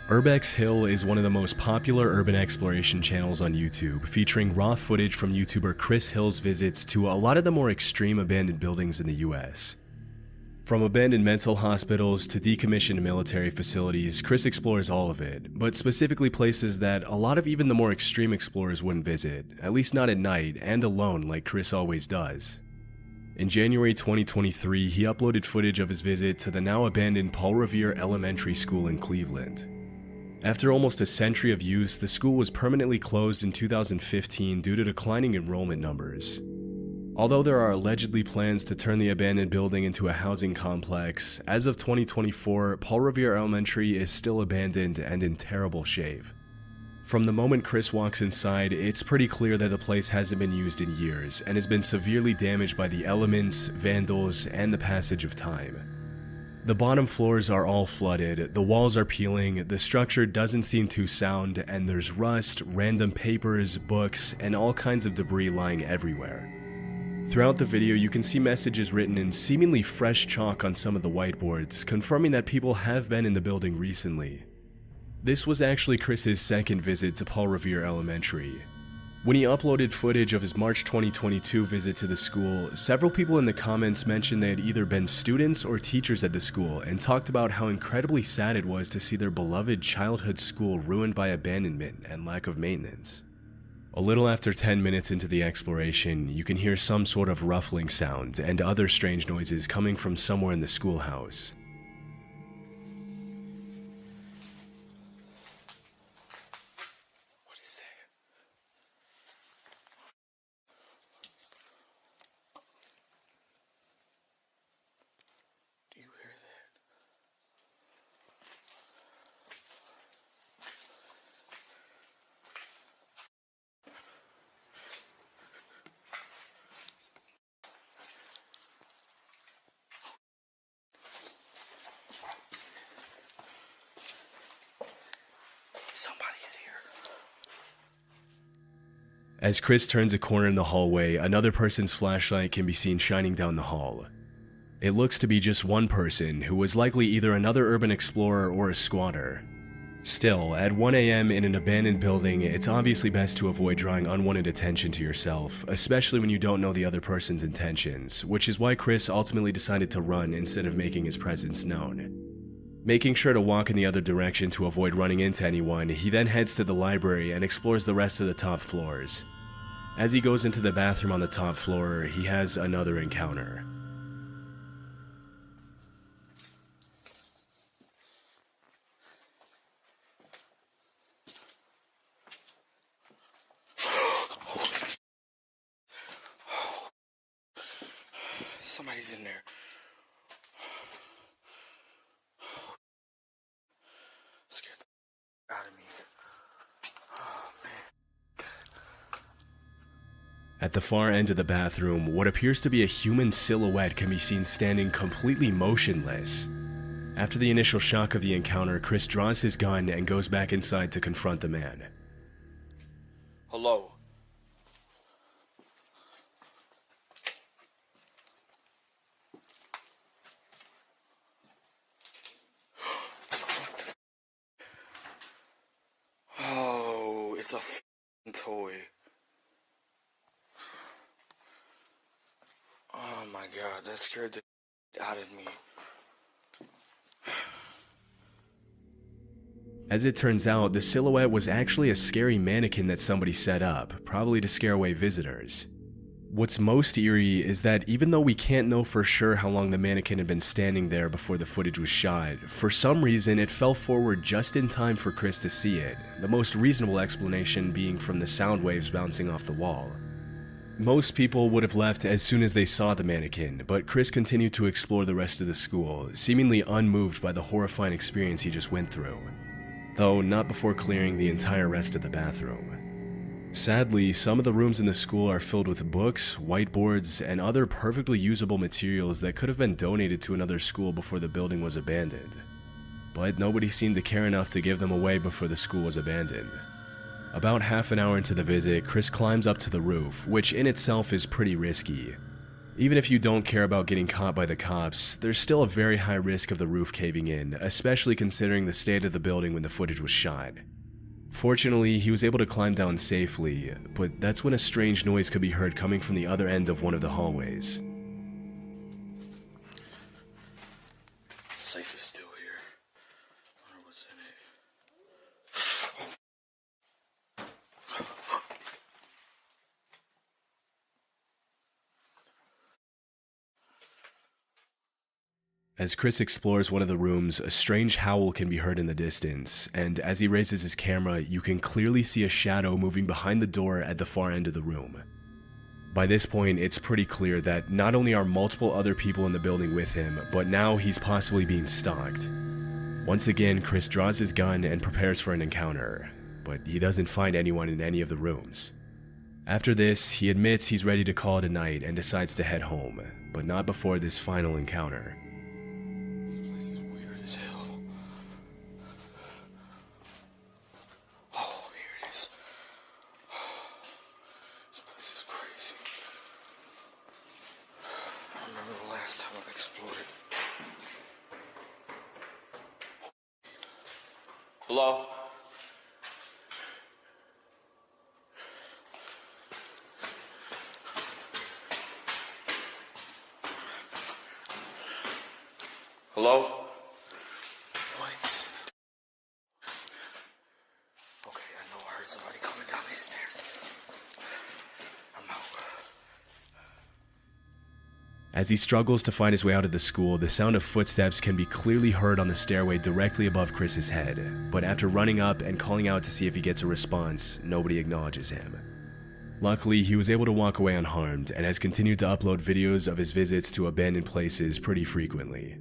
Urbex Hill is one of the most popular urban exploration channels on YouTube, featuring raw footage from YouTuber Chris Hill's visits to a lot of the more extreme abandoned buildings in the US. From abandoned mental hospitals to decommissioned military facilities, Chris explores all of it, but specifically places that a lot of even the more extreme explorers wouldn't visit, at least not at night and alone like Chris always does. In January 2023, he uploaded footage of his visit to the now abandoned Paul Revere Elementary School in Cleveland. After almost a century of use, the school was permanently closed in 2015 due to declining enrollment numbers. Although there are allegedly plans to turn the abandoned building into a housing complex, as of 2024, Paul Revere Elementary is still abandoned and in terrible shape. From the moment Chris walks inside, it's pretty clear that the place hasn't been used in years and has been severely damaged by the elements, vandals, and the passage of time. The bottom floors are all flooded, the walls are peeling, the structure doesn't seem too sound, and there's rust, random papers, books, and all kinds of debris lying everywhere. Throughout the video, you can see messages written in seemingly fresh chalk on some of the whiteboards, confirming that people have been in the building recently. This was actually Chris's second visit to Paul Revere Elementary. When he uploaded footage of his March 2022 visit to the school, several people in the comments mentioned they had either been students or teachers at the school and talked about how incredibly sad it was to see their beloved childhood school ruined by abandonment and lack of maintenance. A little after 10 minutes into the exploration, you can hear some sort of ruffling sound and other strange noises coming from somewhere in the schoolhouse. Somebody's here. As Chris turns a corner in the hallway, another person's flashlight can be seen shining down the hall. It looks to be just one person, who was likely either another urban explorer or a squatter. Still, at 1 AM in an abandoned building, it's obviously best to avoid drawing unwanted attention to yourself, especially when you don't know the other person's intentions, which is why Chris ultimately decided to run instead of making his presence known. Making sure to walk in the other direction to avoid running into anyone, he then heads to the library and explores the rest of the top floors. As he goes into the bathroom on the top floor, he has another encounter. Somebody's in there. Scared the out of me. Oh, man. At the far end of the bathroom, what appears to be a human silhouette can be seen standing completely motionless. After the initial shock of the encounter, Chris draws his gun and goes back inside to confront the man. Hello. Oh, it's a f***ing toy. Oh my god, that scared the out of me. As it turns out, the silhouette was actually a scary mannequin that somebody set up, probably to scare away visitors. What's most eerie is that even though we can't know for sure how long the mannequin had been standing there before the footage was shot, for some reason it fell forward just in time for Chris to see it, the most reasonable explanation being from the sound waves bouncing off the wall. Most people would have left as soon as they saw the mannequin, but Chris continued to explore the rest of the school, seemingly unmoved by the horrifying experience he just went through, though not before clearing the entire rest of the bathroom. Sadly, some of the rooms in the school are filled with books, whiteboards, and other perfectly usable materials that could have been donated to another school before the building was abandoned. But nobody seemed to care enough to give them away before the school was abandoned. About half an hour into the visit, Chris climbs up to the roof, which in itself is pretty risky. Even if you don't care about getting caught by the cops, there's still a very high risk of the roof caving in, especially considering the state of the building when the footage was shot. Fortunately, he was able to climb down safely, but that's when a strange noise could be heard coming from the other end of one of the hallways. Safe is still here. I wonder what's in it. As Chris explores one of the rooms, a strange howl can be heard in the distance, and as he raises his camera, you can clearly see a shadow moving behind the door at the far end of the room. By this point, it's pretty clear that not only are multiple other people in the building with him, but now he's possibly being stalked. Once again, Chris draws his gun and prepares for an encounter, but he doesn't find anyone in any of the rooms. After this, he admits he's ready to call it a night and decides to head home, but not before this final encounter. This place is weird as hell. Oh, here it is. This place is crazy. I remember the last time I explored it. Hello? Hello? What? Okay, I know I heard somebody coming down these stairs. I'm out. As he struggles to find his way out of the school, the sound of footsteps can be clearly heard on the stairway directly above Chris's head, but after running up and calling out to see if he gets a response, nobody acknowledges him. Luckily, he was able to walk away unharmed and has continued to upload videos of his visits to abandoned places pretty frequently.